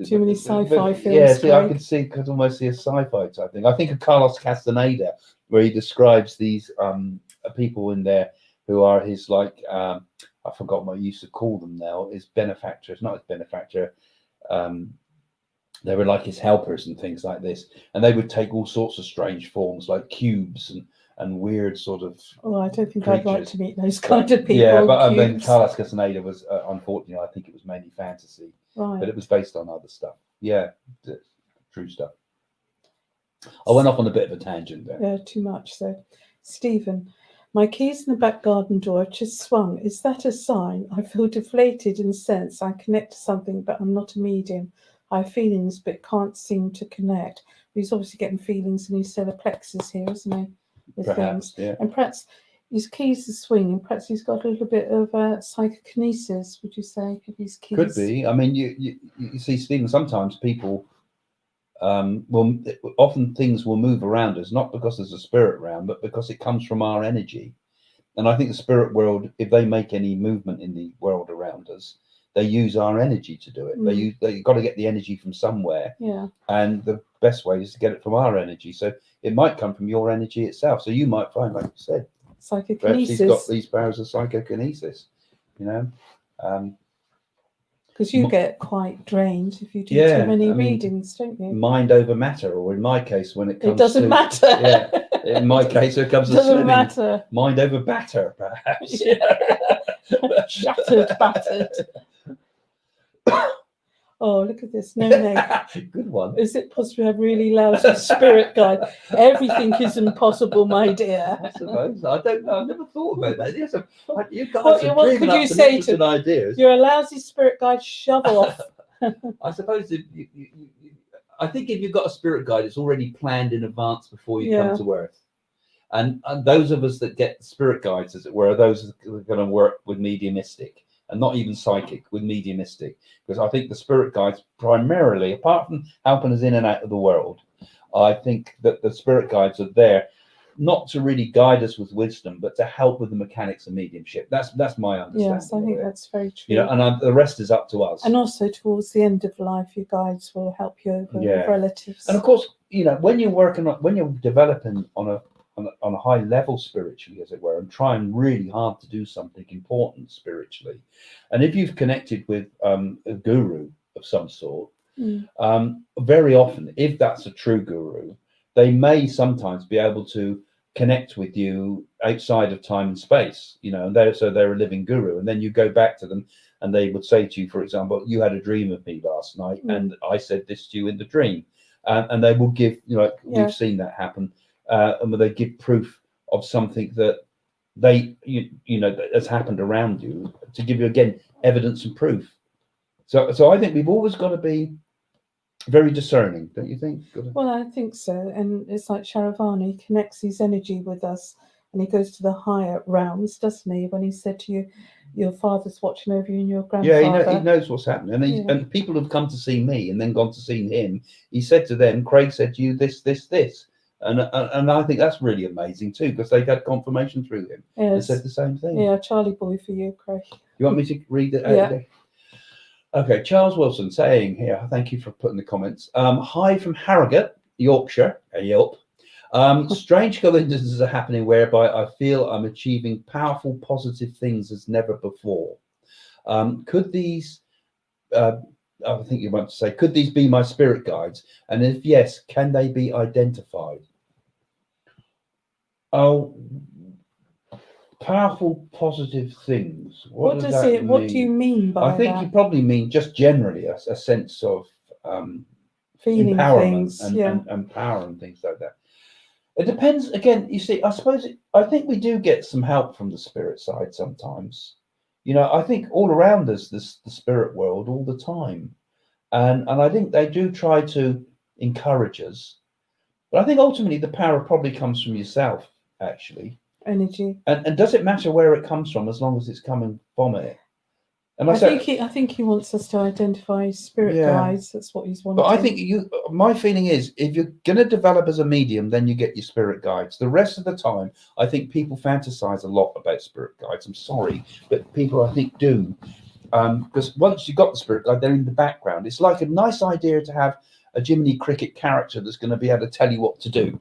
Too many sci-fi films. Yeah, see, I could almost see a sci-fi type thing. I think of Carlos Castaneda, where he describes these people in there who are his, like, I forgot what I used to call them now, his benefactors, not his benefactor. They were like his helpers and things like this, and they would take all sorts of strange forms, like cubes and weird sort of. Oh, I don't think creatures. I'd like to meet those kind of people. Yeah, but I mean, Carlos Castaneda was unfortunately, I think it was mainly fantasy, right. but it was based on other stuff. Yeah, true stuff. I went off on a bit of a tangent there. Yeah, too much. So, Stephen, my keys in the back garden door have just swung. Is that a sign? I feel deflated in sense I connect to something, but I'm not a medium. I have feelings, but can't seem to connect. He's obviously getting feelings in his solar plexus here, isn't he? With Perhaps, things. yeah. And perhaps his keys are swinging. Perhaps he's got a little bit of psychokinesis. Would you say of his keys? Could be. I mean, you see, Stephen. Sometimes people often things will move around us, not because there's a spirit around, but because it comes from our energy. And I think the spirit world, if they make any movement in the world around us, they use our energy to do it. They've got to get the energy from somewhere. Yeah. And the best way is to get it from our energy. So it might come from your energy itself. So you might find, like you said, psychokinesis. Perhaps he's got these powers of psychokinesis, you know. Because you get quite drained if you do too many readings, don't you? Mind over matter, or in my case, when it comes, it doesn't matter. Yeah, in my case, it comes to doesn't matter. Mind over batter, perhaps. Shattered, battered. Oh, look at this. No. Good one. Is it possible to have really lousy spirit guide? Everything is impossible, my dear. I suppose. I don't know. I've never thought about that. Yes, you guys what could you say to ideas. You're a lousy spirit guide, shove off. I suppose I think if you've got a spirit guide, it's already planned in advance before you come to Earth. And those of us that get spirit guides, as it were, are those who are going to work with mediumistic. And not even psychic, with mediumistic, because I think the spirit guides primarily, apart from helping us in and out of the world, I think that the spirit guides are there not to really guide us with wisdom, but to help with the mechanics of mediumship. That's my understanding. Yes, I think that's very true. You know, and the rest is up to us. And also towards the end of life, your guides will help you over relatives. And of course, you know, when you're developing on a high level spiritually, as it were, and trying really hard to do something important spiritually, and if you've connected with a guru of some sort, very often, if that's a true guru, they may sometimes be able to connect with you outside of time and space, you know, and they're a living guru, and then you go back to them and they would say to you, for example, you had a dream of me last night and I said this to you in the dream, and they will give, you know, we've seen that happen. And they give proof of something that you know that has happened around you, to give you again evidence and proof. So I think we've always got to be very discerning, don't you think? Well, I think so. And it's like Sharavani connects his energy with us, and he goes to the higher realms, doesn't he? When he said to you, your father's watching over you and your grandfather. Yeah, he knows what's happening. And people have come to see me and then gone to see him. He said to them, Craig said to you this. And I think that's really amazing too, because they've had confirmation through him. Yes. They said the same thing. Yeah, Charlie boy for you, Craig. You want me to read it? Yeah. Okay, Charles Wilson saying here, thank you for putting the comments. Hi from Harrogate, Yorkshire. Yelp. Strange coincidences are happening whereby I feel I'm achieving powerful positive things as never before. Could these I think you want to say, could these be my spirit guides? And if yes, can they be identified? Oh, powerful positive things. What do you mean by that? I think you probably mean just generally a sense of feeling empowerment things, and power and things like that. It depends. Again, you see, I think we do get some help from the spirit side sometimes. You know, I think all around us, the spirit world all the time. And I think they do try to encourage us. But I think ultimately the power probably comes from yourself, actually. Energy. And does it matter where it comes from, as long as it's coming from it? And I think he wants us to identify spirit guides. That's what he's wanting. But I think my feeling is, if you're going to develop as a medium, then you get your spirit guides. The rest of the time, I think people fantasize a lot about spirit guides. I'm sorry, but people, I think, do. Because once you've got the spirit guide, they're in the background. It's like a nice idea to have a Jiminy Cricket character that's going to be able to tell you what to do,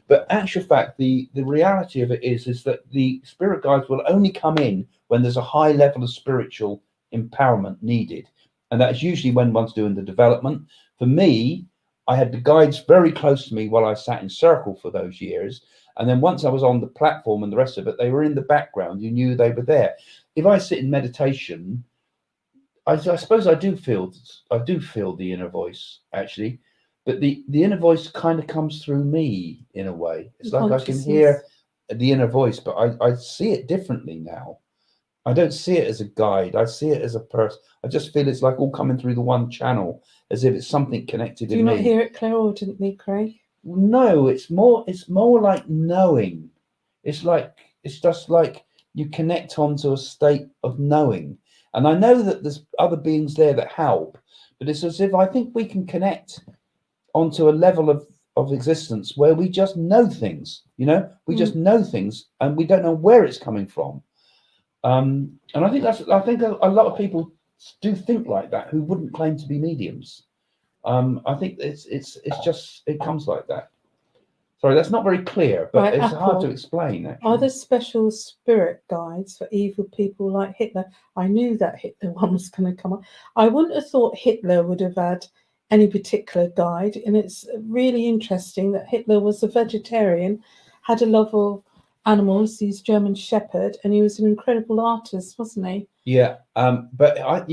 But actual fact, the reality of it is that the spirit guides will only come in when there's a high level of spiritual empowerment needed. And that's usually when one's doing the development. For me, I had the guides very close to me while I sat in circle for those years. And then once I was on the platform and the rest of it, they were in the background. You knew they were there. If I sit in meditation, I suppose I do feel the inner voice, actually. But the inner voice kind of comes through me in a way. It's like I can hear the inner voice, but I see it differently now. I don't see it as a guide. I see it as a person. I just feel it's like all coming through the one channel, as if it's something connected in me. Do you not hear it clairaudiently, Craig? No, it's more like knowing. It's just like you connect onto a state of knowing. And I know that there's other beings there that help, but it's as if I think we can connect onto a level of existence where we just know things, we just know things and we don't know where it's coming from. And I think a lot of people do think like that who wouldn't claim to be mediums. I think it comes like that. Sorry, that's not very clear, but right, it's hard to explain. Actually. Are there special spirit guides for evil people like Hitler? I knew that Hitler one was going to come up. I wouldn't have thought Hitler would have had any particular guide, and it's really interesting that Hitler was a vegetarian, had a love of animals, he's German Shepherd, and he was an incredible artist, wasn't he? Yeah, but I've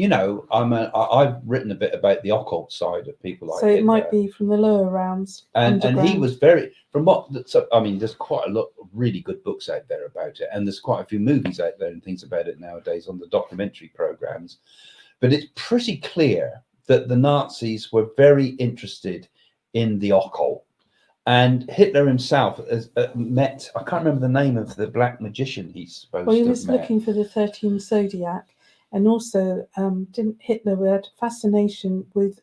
written a bit about the occult side of people like. So it might be from the lower realms. And he was there's quite a lot of really good books out there about it, and there's quite a few movies out there and things about it nowadays on the documentary programs. But it's pretty clear that the Nazis were very interested in the occult. And Hitler himself has met, I can't remember the name of the black magician he's supposed to have met. Well, he was looking for the 13 Zodiac. And also, didn't Hitler had fascination with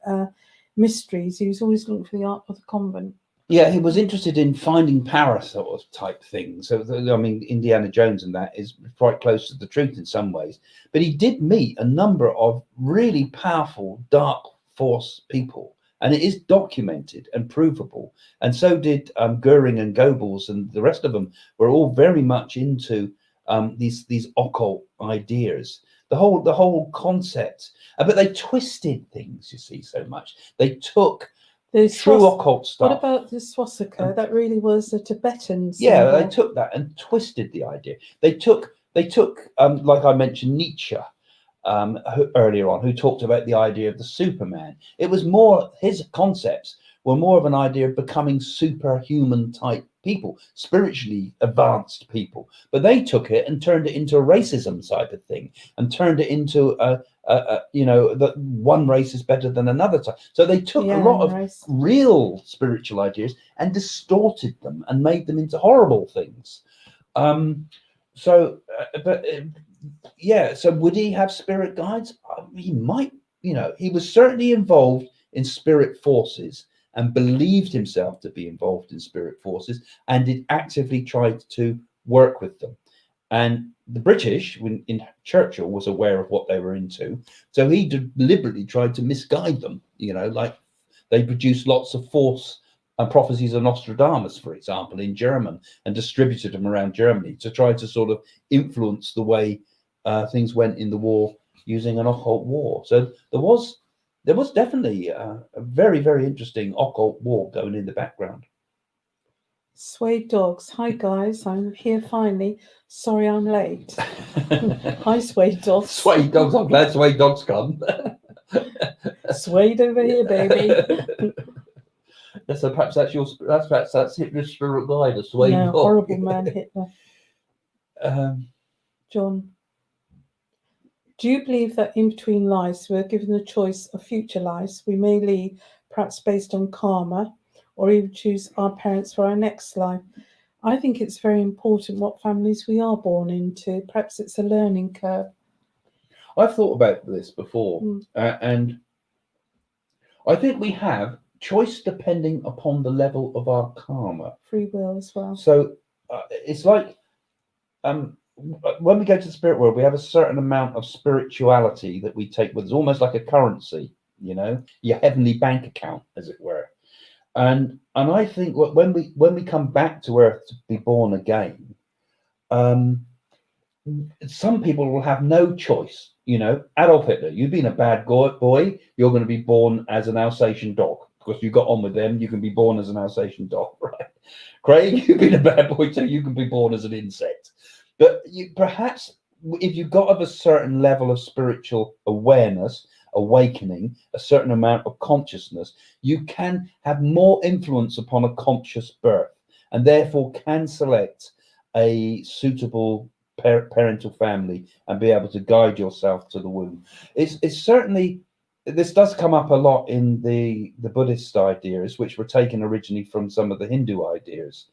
mysteries? He was always looking for the Art of the Convent. Yeah, he was interested in finding power sort of type things. So, Indiana Jones and that is quite close to the truth in some ways. But he did meet a number of really powerful dark force people. And it is documented and provable. And so did Goering and Goebbels, and the rest of them were all very much into these occult ideas. The whole concept. But they twisted things, you see, so much. They took true occult stuff. What about the swastika? That really was a Tibetan symbol. Yeah, they took that and twisted the idea. They took like I mentioned, Nietzsche. Earlier on, who talked about the idea of the Superman. It was more, his concepts were more of an idea of becoming superhuman type people, spiritually advanced people. But they took it and turned it into a racism type of thing, and turned it into that one race is better than another type. So they took a lot of real spiritual ideas and distorted them and made them into horrible things. So would he have spirit guides? He might, he was certainly involved in spirit forces and believed himself to be involved in spirit forces, and did actively try to work with them. And the British, in Churchill, was aware of what they were into, so he deliberately tried to misguide them. Like they produced lots of false prophecies of Nostradamus, for example, in German, and distributed them around Germany to try to sort of influence the way things went in the war, using an occult war. So there was definitely a very, very interesting occult war going in the background. Suede Dogs. Hi guys, I'm here finally. Sorry I'm late. Hi Suede Dogs. Suede Dogs, I'm glad Suede Dogs come. Suede over here, baby. So perhaps that's Hitler's spirit guide, a Suede Dog. Horrible man Hitler. John. Do you believe that in between lives we're given the choice of future lives we may lead, perhaps based on karma, or even choose our parents for our next life? I think it's very important what families we are born into. Perhaps it's a learning curve. I've thought about this before, and I think we have choice depending upon the level of our karma. Free will as well. So it's like when we go to the spirit world, we have a certain amount of spirituality that we take with us, almost like a currency, you know, your heavenly bank account, as it were. And I think when we come back to Earth to be born again, some people will have no choice. You know, Adolf Hitler, you've been a bad boy, you're going to be born as an Alsatian dog because you got on with them. You can be born as an Alsatian dog, right? Craig, you've been a bad boy too. You can be born as an insect. But perhaps if you got of a certain level of spiritual awareness, awakening, a certain amount of consciousness, you can have more influence upon a conscious birth, and therefore can select a suitable parental family and be able to guide yourself to the womb. It's certainly, this does come up a lot in the Buddhist ideas, which were taken originally from some of the Hindu ideas,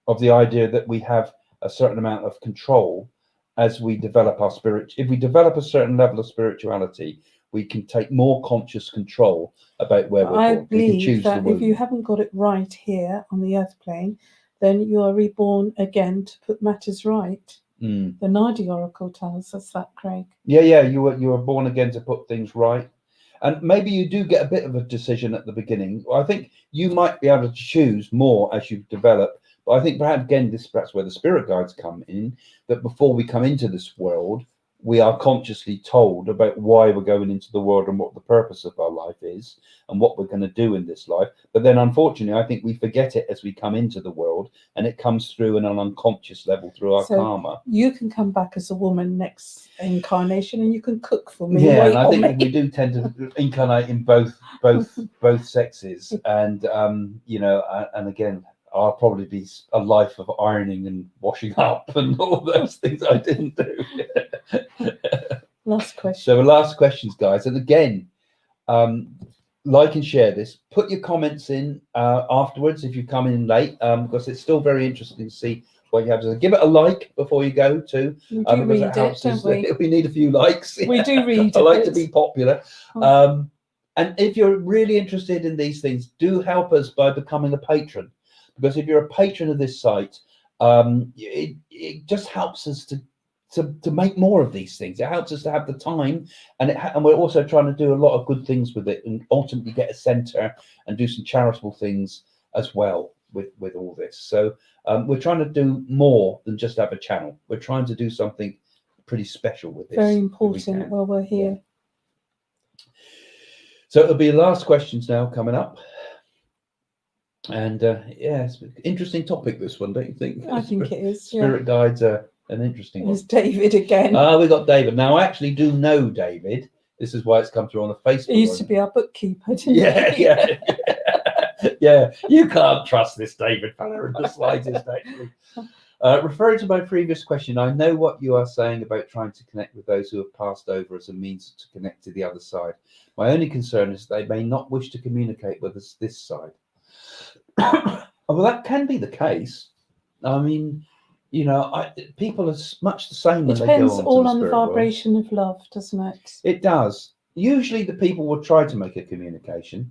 of the idea that we have a certain amount of control as we develop our spirit. If we develop a certain level of spirituality, we can take more conscious control about where we're born. I believe that if you haven't got it right here on the earth plane, then you are reborn again to put matters right. The Nadi Oracle tells us that, Craig. Yeah, you were born again to put things right. And maybe you do get a bit of a decision at the beginning. I think you might be able to choose more as you develop. But I think perhaps, again, perhaps where the spirit guides come in, that before we come into this world, we are consciously told about why we're going into the world and what the purpose of our life is and what we're going to do in this life. But then, unfortunately, I think we forget it as we come into the world, and it comes through in an unconscious level through our karma. You can come back as a woman next incarnation, and you can cook for me. Yeah, and I think we do tend to incarnate in both sexes, and you know, and again, I'll probably be a life of ironing and washing up and all those things I didn't do. Last question. So last questions, guys. And again, like and share this. Put your comments in afterwards if you come in late, because it's still very interesting to see what you have to say. Give it a like before you go too. We do read it, don't we? We need a few likes. We do read I like it. to be popular. And if you're really interested in these things, do help us by becoming a patron. Because if you're a patron of this site, it just helps us to make more of these things. It helps us to have the time, and we're also trying to do a lot of good things with it, and ultimately get a centre and do some charitable things as well with all this. So we're trying to do more than just have a channel. We're trying to do something pretty special with this. Very important while we're here. Yeah. So it'll be the last questions now coming up. And yeah, it's an interesting topic, this one, don't you think? I think it is. Spirit guides are an interesting one. It's David again. We got David. Now, I actually do know David. This is why it's come through on the Facebook. He used to be our bookkeeper, didn't he? Yeah. Yeah. You can't trust this David fella in the slightest, actually. Referring to my previous question, I know what you are saying about trying to connect with those who have passed over as a means to connect to the other side. My only concern is they may not wish to communicate with us this side. Well, that can be the case. I mean, you know, people are much the same when they go on. It depends all on the vibration of love, doesn't it? It does. Usually the people will try to make a communication,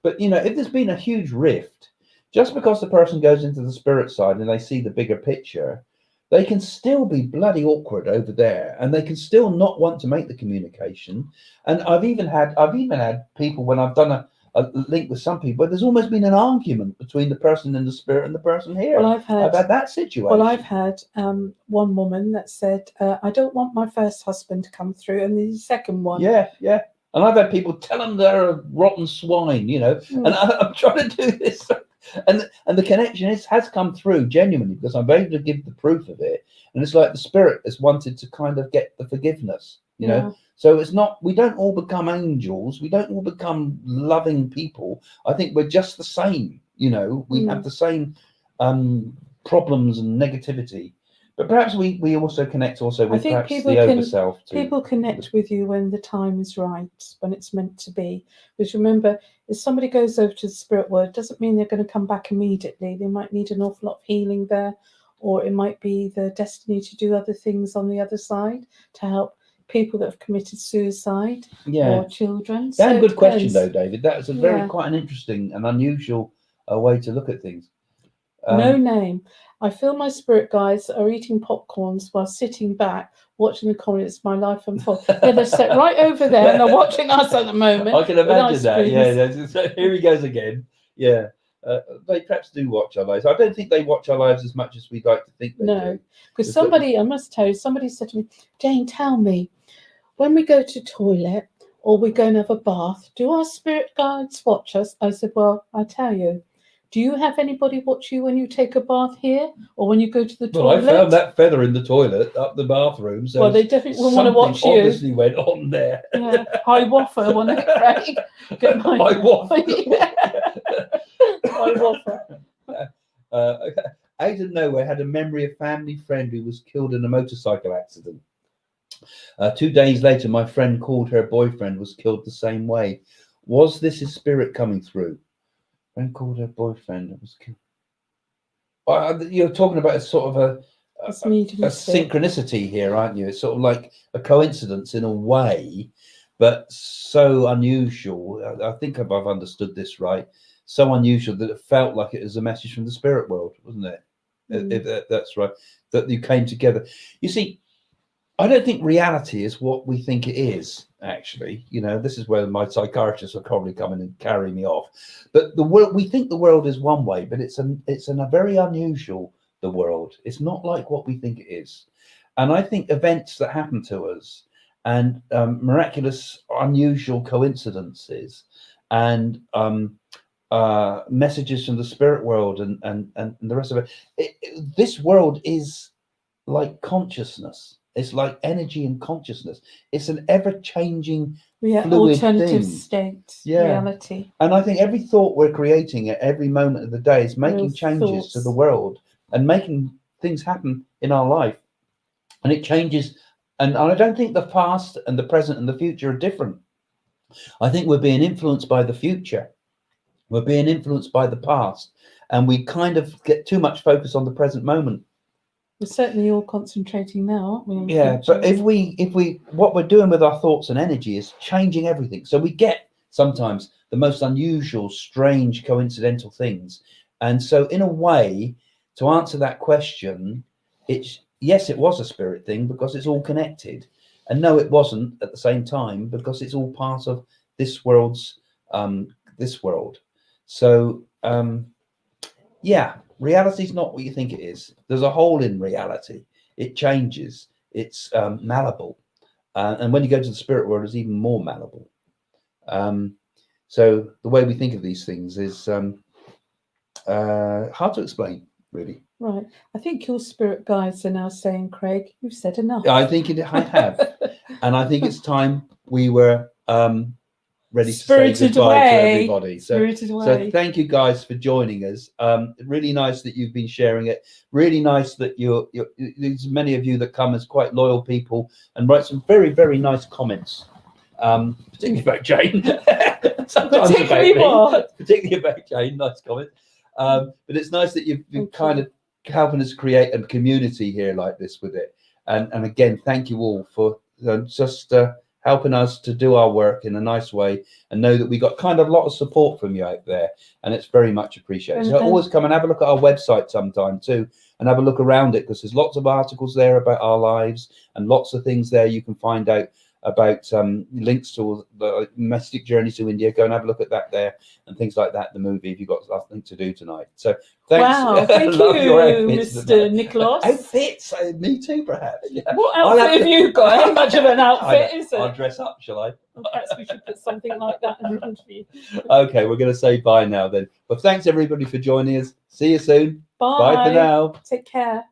but you know, if there's been a huge rift, just because the person goes into the spirit side and they see the bigger picture, they can still be bloody awkward over there, and they can still not want to make the communication. And I've even had people, when I've done a link with some people, there's almost been an argument between the person in the spirit and the person here. Well, I've had that situation. Well, I've had one woman that said, I don't want my first husband to come through, and the second one. Yeah. And I've had people tell them they're a rotten swine, you know, and I'm trying to do this. And the connection has come through genuinely, because I'm able to give the proof of it. And it's like the spirit has wanted to kind of get the forgiveness, you know. So it's not, we don't all become angels. We don't all become loving people. I think we're just the same, you know. We have the same problems and negativity. But perhaps we also connect also with perhaps the overself. People connect with you when the time is right, when it's meant to be. Because remember, if somebody goes over to the spirit world, it doesn't mean they're going to come back immediately. They might need an awful lot of healing there, or it might be their destiny to do other things on the other side to help people that have committed suicide Yeah. or children. Damn So good it question, depends. though, David. That's a very Yeah. quite an interesting and unusual way to look at things. No name. I feel my spirit guides are eating popcorns while sitting back watching the comments. My life unfold. Yeah, they're set right over there and they're watching us at the moment. I can with imagine ice that. creams. Yeah. So here he goes again. Yeah. They perhaps do watch our lives. I don't think they watch our lives as much as we'd like to think they No, do. because somebody, I must tell you, somebody said to me, Jane, tell me, when we go to toilet or we go and have a bath, do our spirit guides watch us? I said, well, I tell you, do you have anybody watch you when you take a bath here or when you go to the toilet? Well, I found that feather in the toilet up the bathroom. So well, they definitely will want to watch you. Obviously went on there. Yeah, high waffle, wasn't it, Craig? Get my High waffle. Yeah. High waffle. Out of nowhere, had a memory of a family friend who was killed in a motorcycle accident. 2 days later, my friend called her boyfriend was killed the same way. Was this his spirit coming through? Friend called her boyfriend and was killed. You're talking about a sort of a synchronicity here, aren't you? It's sort of like a coincidence in a way, but so unusual. I think if I've understood this right, so unusual that it felt like it was a message from the spirit world, wasn't it? If that's right, that you came together. You see, I don't think reality is what we think it is, actually. You know, this is where my psychiatrist will probably come in and carry me off. But the world, we think the world is one way, but it's a very unusual, the world. It's not like what we think it is. And I think events that happen to us and miraculous, unusual coincidences and messages from the spirit world and the rest of it, this world is like consciousness. It's like energy and consciousness. It's an ever-changing, fluid alternative thing. state, Yeah. reality. And I think every thought we're creating at every moment of the day is making changes to the world and making things happen in our life. And it changes. And I don't think the past and the present and the future are different. I think we're being influenced by the future. We're being influenced by the past. And we kind of get too much focus on the present moment. We're certainly all concentrating now, aren't we? Yeah, but if we what we're doing with our thoughts and energy is changing everything. So we get sometimes the most unusual, strange, coincidental things. And so in a way, to answer that question, it's yes, it was a spirit thing because it's all connected. And no, it wasn't at the same time because it's all part of this world's this world. So yeah. Reality is not what you think it is. There's a hole in reality. It changes. It's malleable. And when you go to the spirit world, it's even more malleable. So the way we think of these things is hard to explain, really. Right. I think your spirit guides are now saying, Craig, you've said enough. I think I have. And I think it's time we were ready to say goodbye to everybody. So thank you guys for joining us. Really nice that you've been sharing it. Really nice that there's many of you that come as quite loyal people and write some very, very nice comments. Particularly about Jane. Sometimes particularly about Jane, nice comment. But it's nice that you've been kind of helping us create a community here like this with it. And again, thank you all for just helping us to do our work in a nice way and know that we got kind of a lot of support from you out there, and it's very much appreciated. So always come and have a look at our website sometime too and have a look around it, because there's lots of articles there about our lives and lots of things there you can find out about links to the mystic journey to India. Go and have a look at that there and things like that. The movie, if you've got nothing to do tonight. So thanks. Wow, thank you, Mr. Nicholas. Outfits, me too, perhaps. Yeah. What outfit have you got? How much of an outfit is it? I'll dress up, shall I? Perhaps we should put something like that in front of you. Okay, we're going to say bye now then. But thanks everybody for joining us. See you soon. Bye. Bye for now. Take care.